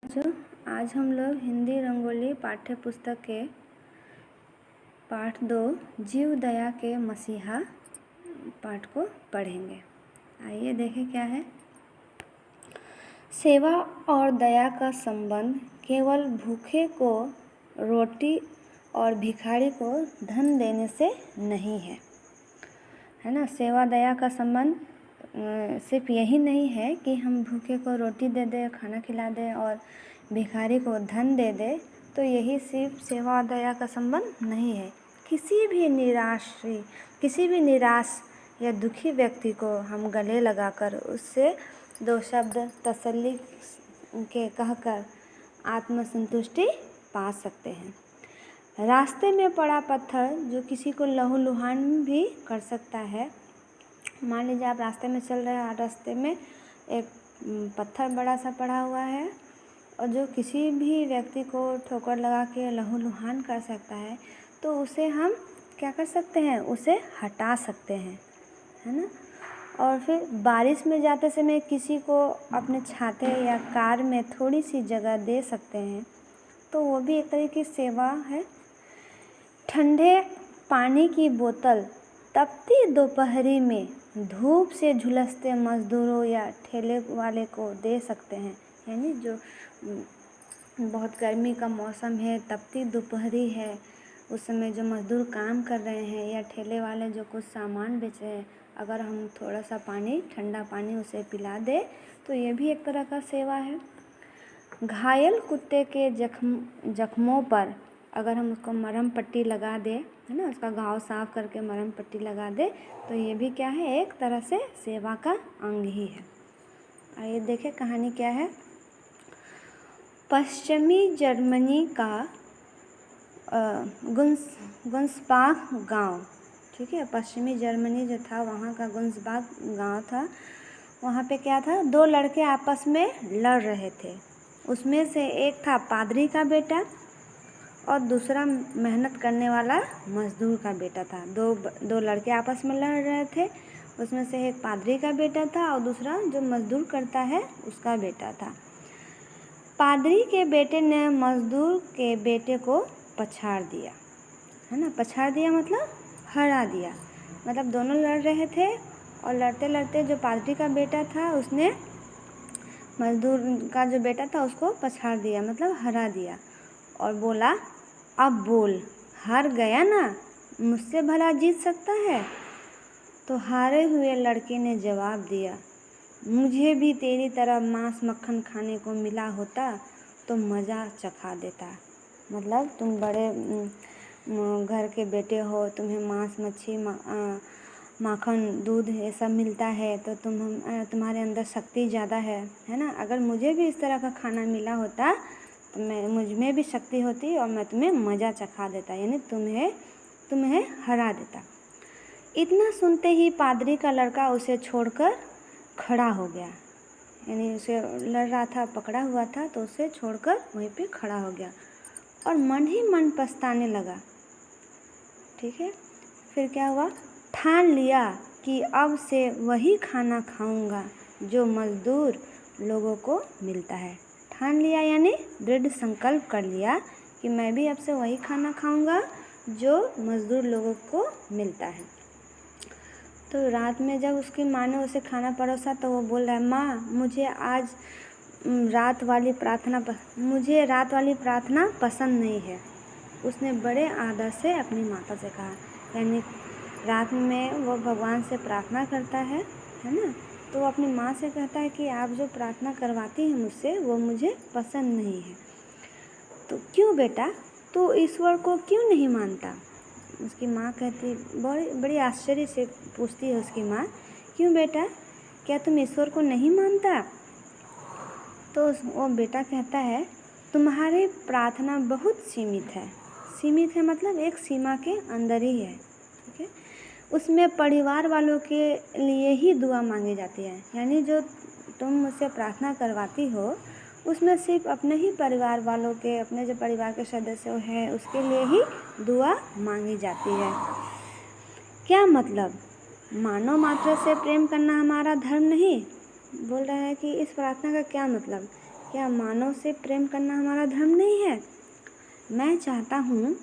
बच्चों, आज हम लोग हिंदी रंगोली पाठ्य पुस्तक के पाठ 2 जीव दया के मसीहा पाठ को पढ़ेंगे। आइए देखें क्या है। सेवा और दया का संबंध केवल भूखे को रोटी और भिखारी को धन देने से नहीं है, है ना। सेवा दया का संबंध सिर्फ यही नहीं है कि हम भूखे को रोटी दे दें, खाना खिला दें और भिखारी को धन दे दें, तो यही सिर्फ सेवा और दया का संबंध नहीं है। किसी भी निराश या दुखी व्यक्ति को हम गले लगाकर उससे 2 शब्द तसल्ली के कहकर आत्मसंतुष्टि पा सकते हैं। रास्ते में पड़ा पत्थर जो किसी को लहूलुहान भी कर सकता है। मान लीजिए आप रास्ते में चल रहे हैं और रास्ते में एक पत्थर बड़ा सा पड़ा हुआ है और जो किसी भी व्यक्ति को ठोकर लगा के लहूलुहान कर सकता है, तो उसे हम क्या कर सकते हैं, उसे हटा सकते हैं, है ना। और फिर बारिश में जाते समय किसी को अपने छाते या कार में थोड़ी सी जगह दे सकते हैं, तो वो भी एक तरह की सेवा है। ठंडे पानी की बोतल तपती दोपहरी में धूप से झुलसते मज़दूरों या ठेले वाले को दे सकते हैं। यानी जो बहुत गर्मी का मौसम है, तपती दोपहरी है, उस समय जो मज़दूर काम कर रहे हैं या ठेले वाले जो कुछ सामान बेच रहे हैं, अगर हम थोड़ा सा पानी, ठंडा पानी उसे पिला दें, तो ये भी एक तरह का सेवा है। घायल कुत्ते के जख्मों पर अगर हम उसको मरहम पट्टी लगा दें, है ना, उसका घाव साफ करके मरहम पट्टी लगा दें, तो ये भी क्या है, एक तरह से सेवा का अंग ही है। आइए देखें कहानी क्या है। पश्चिमी जर्मनी का गुंसबाख गांव, ठीक है, पश्चिमी जर्मनी जो था वहाँ का गुंसबाख गांव था। वहाँ पे क्या था, 2 लड़के आपस में लड़ रहे थे। उसमें से एक था पादरी का बेटा और दूसरा मेहनत करने वाला मज़दूर का बेटा था। दो लड़के आपस में लड़ रहे थे। उसमें से एक पादरी का बेटा था और दूसरा जो मज़दूर करता है उसका बेटा था। पादरी के बेटे ने मज़दूर के बेटे को पछाड़ दिया, है ना। पछाड़ दिया मतलब हरा दिया। मतलब दोनों लड़ रहे थे और लड़ते लड़ते जो पादरी का बेटा था उसने मज़दूर का जो बेटा था उसको पछाड़ दिया, मतलब हरा दिया, और बोला, अब बोल, हार गया ना, मुझसे भला जीत सकता है। तो हारे हुए लड़के ने जवाब दिया, मुझे भी तेरी तरह मांस मक्खन खाने को मिला होता तो मज़ा चखा देता। मतलब तुम बड़े घर के बेटे हो, तुम्हें मांस मच्छी माखन दूध ये सब मिलता है, तो तुम्हारे अंदर शक्ति ज़्यादा है ना। अगर मुझे भी इस तरह का खाना मिला होता तो मुझ में भी शक्ति होती और मैं तुम्हें मज़ा चखा देता, यानी तुम्हें हरा देता। इतना सुनते ही पादरी का लड़का उसे छोड़कर खड़ा हो गया। यानी उसे लड़ रहा था, पकड़ा हुआ था, तो उसे छोड़कर वहीं पे खड़ा हो गया और मन ही मन पछताने लगा। ठीक है, फिर क्या हुआ, ठान लिया कि अब से वही खाना खाऊंगा जो मज़दूर लोगों को मिलता है। ठान लिया यानी दृढ़ संकल्प कर लिया कि मैं भी अब से वही खाना खाऊंगा जो मज़दूर लोगों को मिलता है। तो रात में जब उसकी माँ ने उसे खाना परोसा तो वो बोल रहा है, माँ मुझे रात वाली प्रार्थना पसंद नहीं है। उसने बड़े आदर से अपनी माता से कहा। यानी रात में वो भगवान से प्रार्थना करता है ना, तो वो अपनी माँ से कहता है कि आप जो प्रार्थना करवाती हैं मुझसे वो मुझे पसंद नहीं है। तो क्यों बेटा, तू ईश्वर को क्यों नहीं मानता? उसकी माँ कहती, बड़ी आश्चर्य से पूछती है उसकी माँ, क्यों बेटा, क्या तुम ईश्वर को नहीं मानता? तो वो बेटा कहता है, तुम्हारी प्रार्थना बहुत सीमित है, मतलब एक सीमा के अंदर ही है, ठीक है। उसमें परिवार वालों के लिए ही दुआ मांगी जाती है। यानी जो तुम मुझसे प्रार्थना करवाती हो उसमें सिर्फ अपने ही परिवार वालों के, अपने जो परिवार के सदस्य हैं उसके लिए ही दुआ मांगी जाती है। क्या मतलब, मानव मात्र से प्रेम करना हमारा धर्म नहीं? बोल रहा है कि इस प्रार्थना का क्या मतलब क्या मानव से प्रेम करना हमारा धर्म नहीं है? मैं चाहता हूँ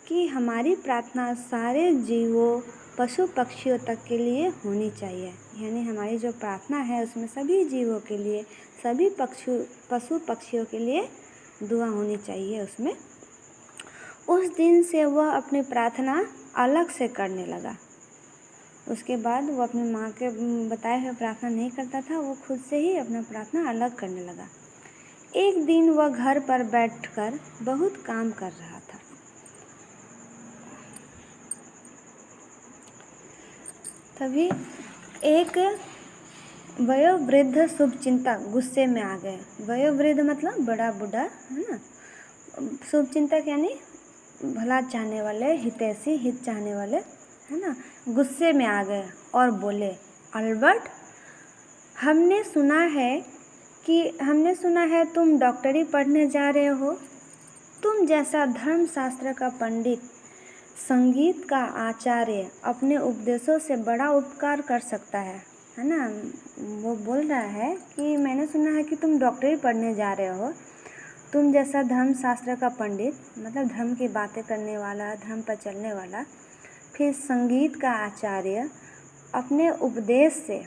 कि हमारी प्रार्थना सारे जीवों, पशु पक्षियों तक के लिए होनी चाहिए। यानी हमारी जो प्रार्थना है उसमें सभी जीवों के लिए, सभी पशु पक्षियों के लिए दुआ होनी चाहिए उसमें। उस दिन से वह अपनी प्रार्थना अलग से करने लगा। उसके बाद वो अपनी माँ के बताए हुए प्रार्थना नहीं करता था, वो खुद से ही अपना प्रार्थना अलग करने लगा। एक दिन वह घर पर बैठकर बहुत काम कर रहा था। तभी एक वयोवृद्ध शुभचिंतक गुस्से में आ गए। वयोवृद्ध मतलब बड़ा बूढ़ा, है ना। शुभचिंतक यानी भला चाहने वाले, हितैषी, हित चाहने वाले, है ना। गुस्से में आ गए और बोले, अल्बर्ट, हमने सुना है तुम डॉक्टरी पढ़ने जा रहे हो। तुम जैसा धर्मशास्त्र का पंडित, संगीत का आचार्य अपने उपदेशों से बड़ा उपकार कर सकता है ना। वो बोल रहा है कि मैंने सुना है कि तुम डॉक्टरी पढ़ने जा रहे हो। तुम जैसा धर्मशास्त्र का पंडित मतलब धर्म की बातें करने वाला, धर्म पर चलने वाला, फिर संगीत का आचार्य अपने उपदेश से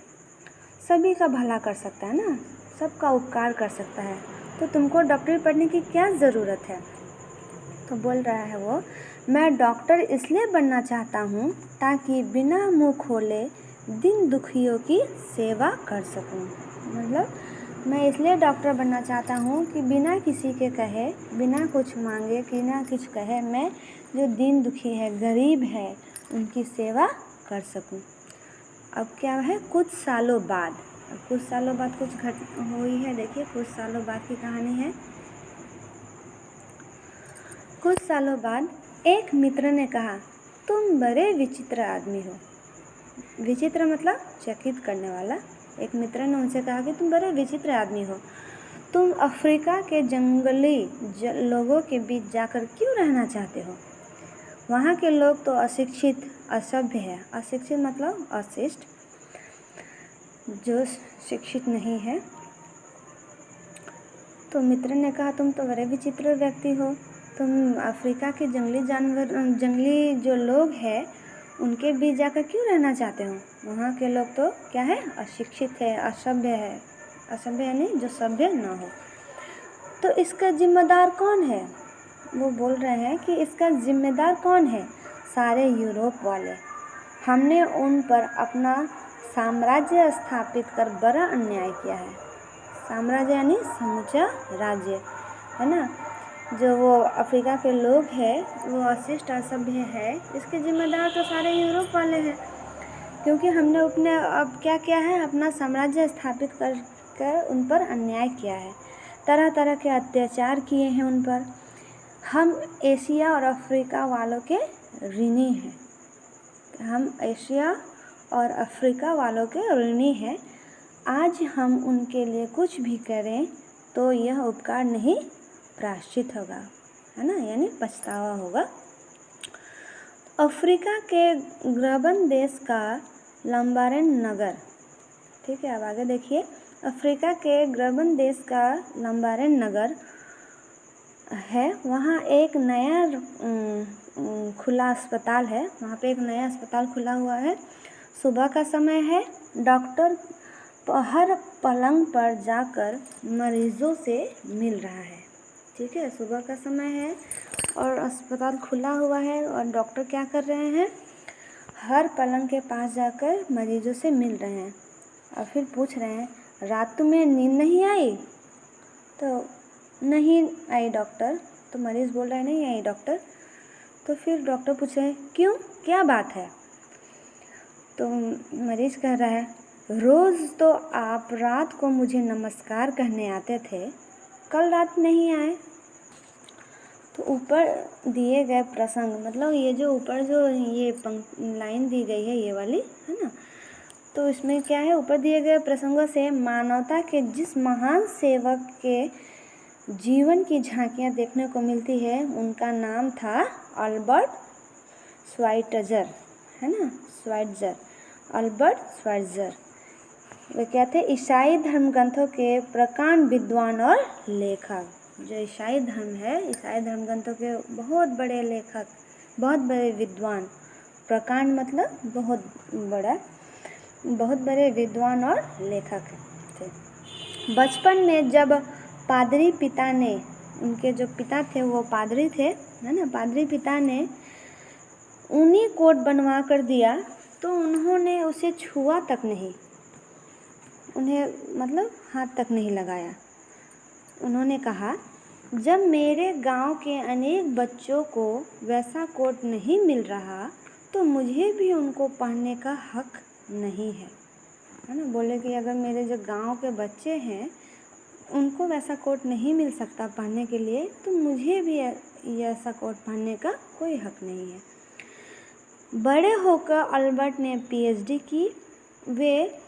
सभी का भला कर सकता है ना, सबका उपकार कर सकता है। तो तुमको डॉक्टरी पढ़ने की क्या ज़रूरत है? तो बोल रहा है वो, मैं डॉक्टर इसलिए बनना चाहता हूँ ताकि बिना मुँह खोले दीन दुखियों की सेवा कर सकूँ। मतलब मैं इसलिए डॉक्टर बनना चाहता हूँ कि बिना किसी के कहे, बिना कुछ मांगे, बिना कुछ कहे, मैं जो दीन दुखी है, गरीब है, उनकी सेवा कर सकूँ। अब क्या है, कुछ सालों बाद कुछ हुई है। देखिए, कुछ सालों बाद की कहानी है। कुछ सालों बाद एक मित्र ने कहा, तुम बड़े विचित्र आदमी हो। विचित्र मतलब चकित करने वाला। एक मित्र ने उनसे कहा कि तुम बड़े विचित्र आदमी हो। तुम अफ्रीका के जंगली लोगों के बीच जाकर क्यों रहना चाहते हो? वहाँ के लोग तो अशिक्षित, असभ्य है। अशिक्षित मतलब अशिष्ट, जो शिक्षित नहीं है। तो मित्र ने कहा, तुम तो बड़े विचित्र व्यक्ति हो। तुम अफ्रीका के जंगली जो लोग हैं उनके बीच जाकर क्यों रहना चाहते हो? वहाँ के लोग तो क्या है, अशिक्षित है, असभ्य है। असभ्य यानी जो सभ्य ना हो। तो इसका जिम्मेदार कौन है? वो बोल रहे हैं कि इसका जिम्मेदार कौन है? सारे यूरोप वाले। हमने उन पर अपना साम्राज्य स्थापित कर बड़ा अन्याय किया है। साम्राज्य यानी समूचा राज्य, है ना। जो वो अफ्रीका के लोग हैं वो अशिष्ट, असभ्य है, इसके जिम्मेदार तो सारे यूरोप वाले हैं। क्योंकि हमने अपने अब क्या किया है, अपना साम्राज्य स्थापित कर उन पर अन्याय किया है, तरह तरह के अत्याचार किए हैं उन पर। हम एशिया और अफ्रीका वालों के ऋणी हैं। हम एशिया और अफ्रीका वालों के ऋणी हैं। आज हम उनके लिए कुछ भी करें तो यह उपकार नहीं प्रायश्चित होगा, है ना, यानी पछतावा होगा। अफ्रीका के ग्रबन देश का लंबारेन नगर, ठीक है, अब आगे देखिए। अफ्रीका के ग्रबन देश का लंबारेन नगर है। वहाँ एक नया खुला अस्पताल है। वहाँ पे एक नया अस्पताल खुला हुआ है। सुबह का समय है। डॉक्टर हर पलंग पर जाकर मरीजों से मिल रहा है। ठीक है, सुबह का समय है और अस्पताल खुला हुआ है और डॉक्टर क्या कर रहे हैं, हर पलंग के पास जाकर मरीजों से मिल रहे हैं और फिर पूछ रहे हैं, रात तुम्हें नींद नहीं आई? तो नहीं आई डॉक्टर। तो मरीज़ बोल रहा है, नहीं आई डॉक्टर। तो फिर डॉक्टर पूछ रहे हैं, क्यों, क्या बात है? तो मरीज़ कह रहा है, रोज़ तो आप रात को मुझे नमस्कार कहने आते थे, कल रात नहीं आए। तो ऊपर दिए गए प्रसंग, मतलब ये जो ऊपर जो ये लाइन दी गई है ये वाली, है ना, तो इसमें क्या है, ऊपर दिए गए प्रसंगों से मानवता के जिस महान सेवक के जीवन की झांकियाँ देखने को मिलती है उनका नाम था अल्बर्ट श्वाइट्ज़र, है ना, श्वाइट्ज़र, अल्बर्ट श्वाइट्ज़र। वे क्या थे? ईसाई धर्म ग्रंथों के प्रकांड विद्वान और लेखक। जो ईसाई धर्म है, ईसाई धर्म ग्रंथों के बहुत बड़े लेखक, बहुत बड़े विद्वान। प्रकांड मतलब बहुत बड़ा, बहुत बड़े विद्वान और लेखक थे। बचपन में जब पादरी पिता ने, उनके जो पिता थे वो पादरी थे, है ना, पादरी पिता ने ऊनी कोट बनवा कर दिया तो उन्होंने उसे छुआ तक नहीं, उन्हें मतलब हाथ तक नहीं लगाया। उन्होंने कहा, जब मेरे गांव के अनेक बच्चों को वैसा कोट नहीं मिल रहा तो मुझे भी उनको पहनने का हक नहीं है ना। बोले कि अगर मेरे जो गांव के बच्चे हैं उनको वैसा कोट नहीं मिल सकता पहनने के लिए, तो मुझे भी ऐसा कोट पहनने का कोई हक नहीं है। बड़े होकर अल्बर्ट ने पीएचडी की। वे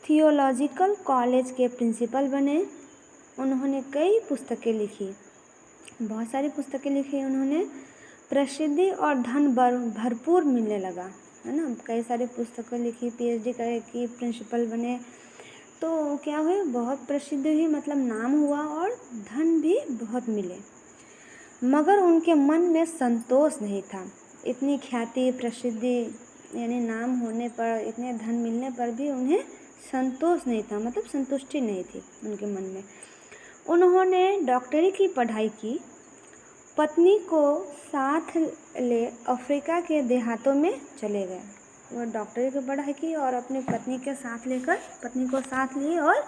थियोलॉजिकल कॉलेज के प्रिंसिपल बने। उन्होंने कई पुस्तकें लिखी, बहुत सारी पुस्तकें लिखी उन्होंने। प्रसिद्धि और धन भरपूर मिलने लगा, है ना। कई सारी पुस्तकें लिखी, पीएचडी की, प्रिंसिपल बने, तो क्या हुए? बहुत प्रसिद्ध हुई, मतलब नाम हुआ और धन भी बहुत मिले। मगर उनके मन में संतोष नहीं था। इतनी ख्याति, प्रसिद्धि यानी नाम होने पर, इतने धन मिलने पर भी उन्हें संतोष नहीं था, मतलब संतुष्टि नहीं थी उनके मन में। उन्होंने डॉक्टरी की पढ़ाई की, पत्नी को साथ ले अफ्रीका के देहातों में चले गए। वो डॉक्टरी की पढ़ाई की और अपनी पत्नी के साथ लेकर, पत्नी को साथ लिए और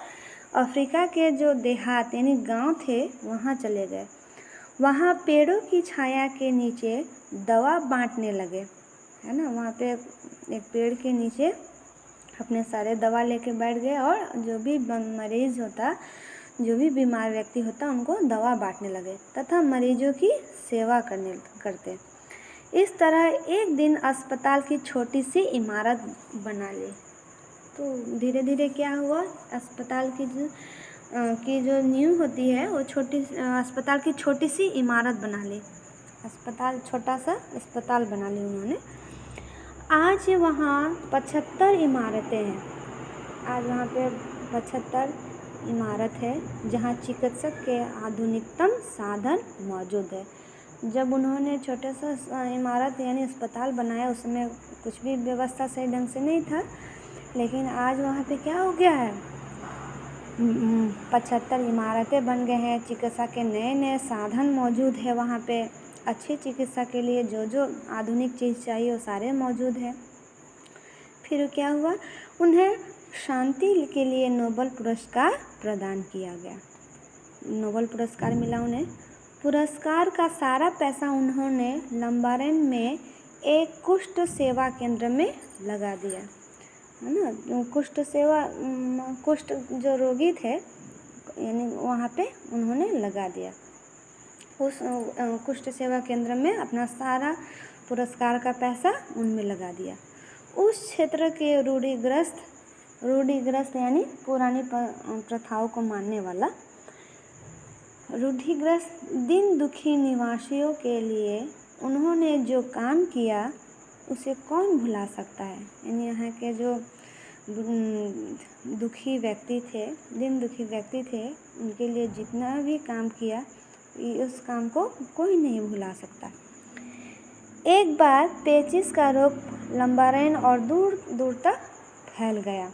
अफ्रीका के जो देहात यानी गांव थे वहाँ चले गए। वहाँ पेड़ों की छाया के नीचे दवा बांटने लगे, है ना। वहाँ पे एक पेड़ के नीचे अपने सारे दवा लेके बैठ गए और जो भी मरीज होता, जो भी बीमार व्यक्ति होता, उनको दवा बांटने लगे तथा मरीजों की सेवा करते। इस तरह एक दिन अस्पताल की छोटी सी इमारत बना ली। तो धीरे धीरे क्या हुआ? अस्पताल की जो नींव होती है वो अस्पताल की छोटी सी इमारत बना ली। अस्पताल, छोटा सा अस्पताल बना ली उन्होंने। आज वहाँ 75 इमारतें हैं। आज वहाँ पे 75 इमारत है जहाँ चिकित्सक के आधुनिकतम साधन मौजूद है। जब उन्होंने छोटा सा इमारत यानी अस्पताल बनाया, उसमें कुछ भी व्यवस्था सही ढंग से नहीं था, लेकिन आज वहाँ पे क्या हो गया है? 75 इमारतें बन गए हैं, चिकित्सा के नए नए साधन मौजूद है वहाँ पे। अच्छी चिकित्सा के लिए जो जो आधुनिक चीज़ चाहिए वो सारे मौजूद है। फिर क्या हुआ? उन्हें शांति के लिए नोबेल पुरस्कार प्रदान किया गया। नोबेल पुरस्कार मिला उन्हें। पुरस्कार का सारा पैसा उन्होंने लंबारेन में एक कुष्ठ सेवा केंद्र में लगा दिया, है ना। कुष्ठ सेवा, कुष्ठ जो रोगी थे यानी वहाँ पे उन्होंने लगा दिया। उस कुष्ठ सेवा केंद्र में अपना सारा पुरस्कार का पैसा उनमें लगा दिया। उस क्षेत्र के रूढ़िग्रस्त यानी पुरानी प्रथाओं को मानने वाला, रूढ़िग्रस्त दिन दुखी निवासियों के लिए उन्होंने जो काम किया उसे कौन भुला सकता है। यानी यहाँ के जो दुखी व्यक्ति थे, दिन दुखी व्यक्ति थे, उनके लिए जितना भी काम किया उस काम को कोई नहीं भुला सकता। एक बार पेचिस का रोग लंबारेन और दूर दूर तक फैल गया।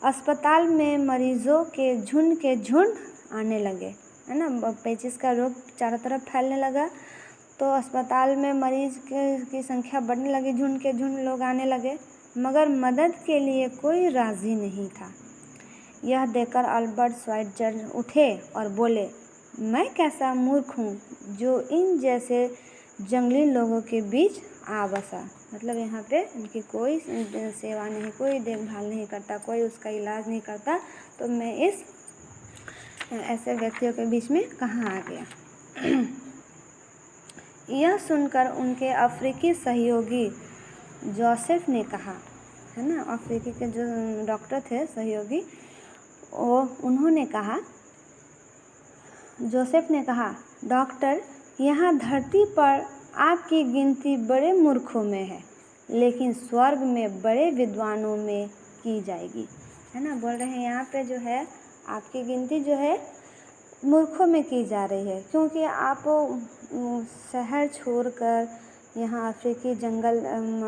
अस्पताल में मरीजों के झुंड आने लगे, है ना। पेचिस का रोग चारों तरफ फैलने लगा तो अस्पताल में मरीज की संख्या बढ़ने लगी, झुंड के झुंड लोग आने लगे, मगर मदद के लिए कोई राजी नहीं था। यह देखकर अल्बर्ट श्वाइट्जर उठे और बोले, मैं कैसा मूर्ख हूँ जो इन जैसे जंगली लोगों के बीच आ बसा। मतलब यहाँ पे उनकी कोई सेवा नहीं, कोई देखभाल नहीं करता, कोई उसका इलाज नहीं करता, तो मैं इस ऐसे व्यक्तियों के बीच में कहाँ आ गया। यह सुनकर उनके अफ्रीकी सहयोगी जोसेफ ने कहा, है ना, अफ्रीकी के जो डॉक्टर थे सहयोगी, उन्होंने कहा, जोसेफ ने कहा, डॉक्टर, यहाँ धरती पर आपकी गिनती बड़े मूर्खों में है, लेकिन स्वर्ग में बड़े विद्वानों में की जाएगी। है ना, बोल रहे हैं यहाँ पे जो है आपकी गिनती जो है मूर्खों में की जा रही है, क्योंकि आप शहर छोड़कर यहाँ अफ्रीकी जंगल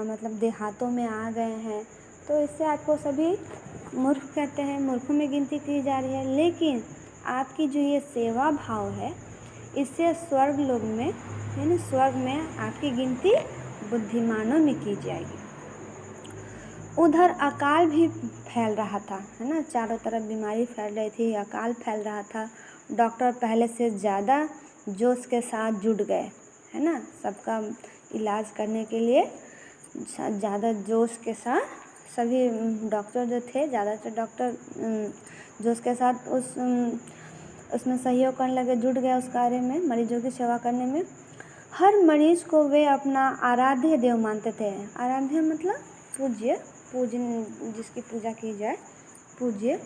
मतलब देहातों में आ गए हैं, तो इससे आपको सभी मूर्ख कहते हैं, मूर्खों में गिनती की जा रही है। लेकिन आपकी जो ये सेवा भाव है, इससे स्वर्ग लोक में यानी स्वर्ग में आपकी गिनती बुद्धिमानों में की जाएगी। उधर अकाल भी फैल रहा था, है ना, चारों तरफ बीमारी फैल रही थी, अकाल फैल रहा था। डॉक्टर पहले से ज़्यादा जोश के साथ जुट गए, है ना, सबका इलाज करने के लिए ज़्यादा जोश के साथ सभी डॉक्टर जो थे, ज़्यादातर डॉक्टर जोश के साथ उसमें सहयोग करने लगे, जुट गए उस कार्य में, मरीजों की सेवा करने में। हर मरीज को वे अपना आराध्य देव मानते थे। आराध्य मतलब पूज्य, पूजन, जिसकी पूजा की जाए, पूज्य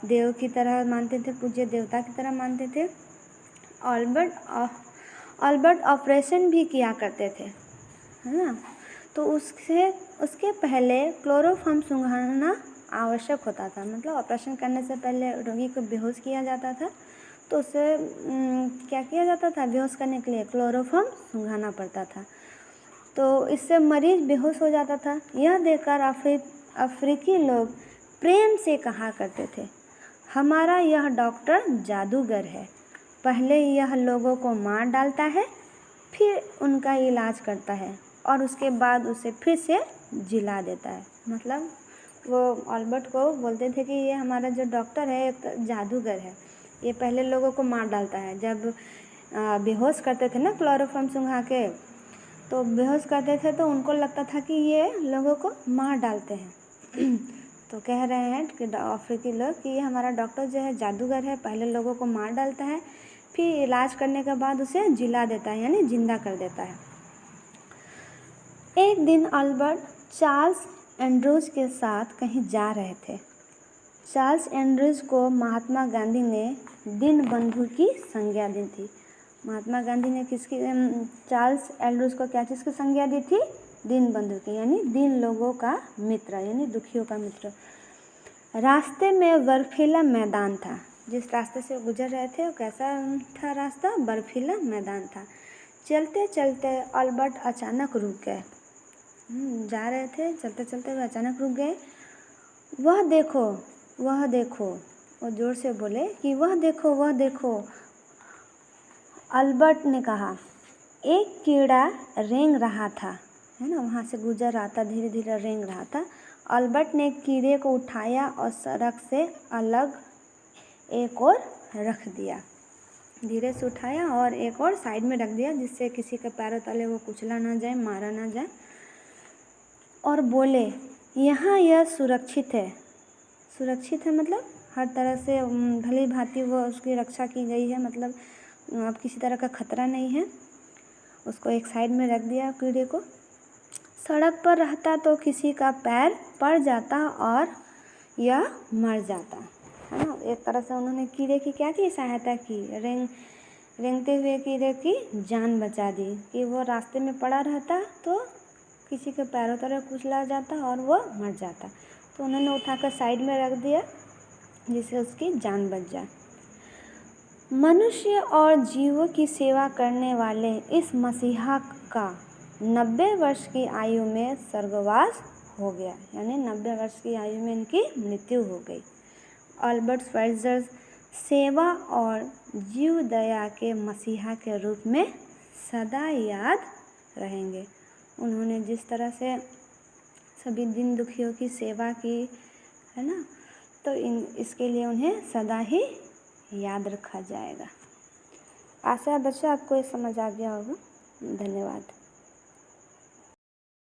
देव की तरह मानते थे, पूज्य देवता की तरह मानते थे। अल्बर्ट ऑपरेशन भी किया करते थे, है ना, तो उसके पहले क्लोरोफॉर्म सूंघाना आवश्यक होता था। मतलब ऑपरेशन करने से पहले रोगी को बेहोश किया जाता था, तो उसे क्या किया जाता था, बेहोश करने के लिए क्लोरोफॉर्म सूंघाना पड़ता था, तो इससे मरीज बेहोश हो जाता था। यह देखकर अफ्रीकी लोग प्रेम से कहा करते थे, हमारा यह डॉक्टर जादूगर है, पहले यह लोगों को मार डालता है, फिर उनका इलाज करता है और उसके बाद उसे फिर से जिला देता है। मतलब वो अल्बर्ट को बोलते थे कि ये हमारा जो डॉक्टर है एक जादूगर है, ये पहले लोगों को मार डालता है। जब बेहोश करते थे ना क्लोरोफॉर्म सूंघा के, तो बेहोश करते थे तो उनको लगता था कि ये लोगों को मार डालते हैं। तो कह रहे हैं कि अफ्रीकी लोग कि ये हमारा डॉक्टर जो है जादूगर है, पहले लोगों को मार डालता है, फिर इलाज करने के बाद उसे जिला देता है, यानी जिंदा कर देता है। एक दिन अल्बर्ट चार्ल्स एंड्रूज के साथ कहीं जा रहे थे। चार्ल्स एंड्रूज को महात्मा गांधी ने दीनबंधु की संज्ञा दी थी। महात्मा गांधी ने चार्ल्स एंड्रूज को क्या चीज़ की संज्ञा दी थी, दीनबंधु की, यानी दीन लोगों का मित्र, यानी दुखियों का मित्र। रास्ते में बर्फीला मैदान था, जिस रास्ते से गुजर रहे थे वो कैसा था रास्ता, बर्फीला मैदान था। चलते चलते अल्बर्ट अचानक रुक गए। जा रहे थे, चलते चलते वो अचानक रुक गए। वह देखो, वह देखो, वो जोर से बोले कि वह देखो, वह देखो। अल्बर्ट ने कहा, एक कीड़ा रेंग रहा था, है ना, वहाँ से गुजर रहा था, धीरे धीरे रेंग रहा था। अल्बर्ट ने कीड़े को उठाया और सड़क से अलग एक और रख दिया, धीरे से उठाया और एक और साइड में रख दिया, जिससे किसी के पैरों तले वो कुचला ना जाए, मारा ना जाए। और बोले, यहाँ यह सुरक्षित है। सुरक्षित है मतलब हर तरह से भली भांति वो उसकी रक्षा की गई है, मतलब अब किसी तरह का खतरा नहीं है। उसको एक साइड में रख दिया कीड़े को। सड़क पर रहता तो किसी का पैर पड़ जाता और यह मर जाता, है ना। एक तरह से उन्होंने कीड़े की क्या की, सहायता की, रेंगते हुए कीड़े की जान बचा दी कि वो रास्ते में पड़ा रहता तो किसी के पैरों तरह कुचला जाता और वो मर जाता, तो उन्होंने उठाकर साइड में रख दिया जिससे उसकी जान बच जाए। मनुष्य और जीवों की सेवा करने वाले इस मसीहा का 90 वर्ष की आयु में स्वर्गवास हो गया, यानी 90 वर्ष की आयु में इनकी मृत्यु हो गई। अल्बर्ट श्वाइट्ज़र सेवा और जीव दया के मसीहा के रूप में सदा याद रहेंगे। उन्होंने जिस तरह से सभी दीन दुखियों की सेवा की, है ना, तो इसके लिए उन्हें सदा ही याद रखा जाएगा। आशा है बच्चों आपको ये समझ आ गया होगा। धन्यवाद।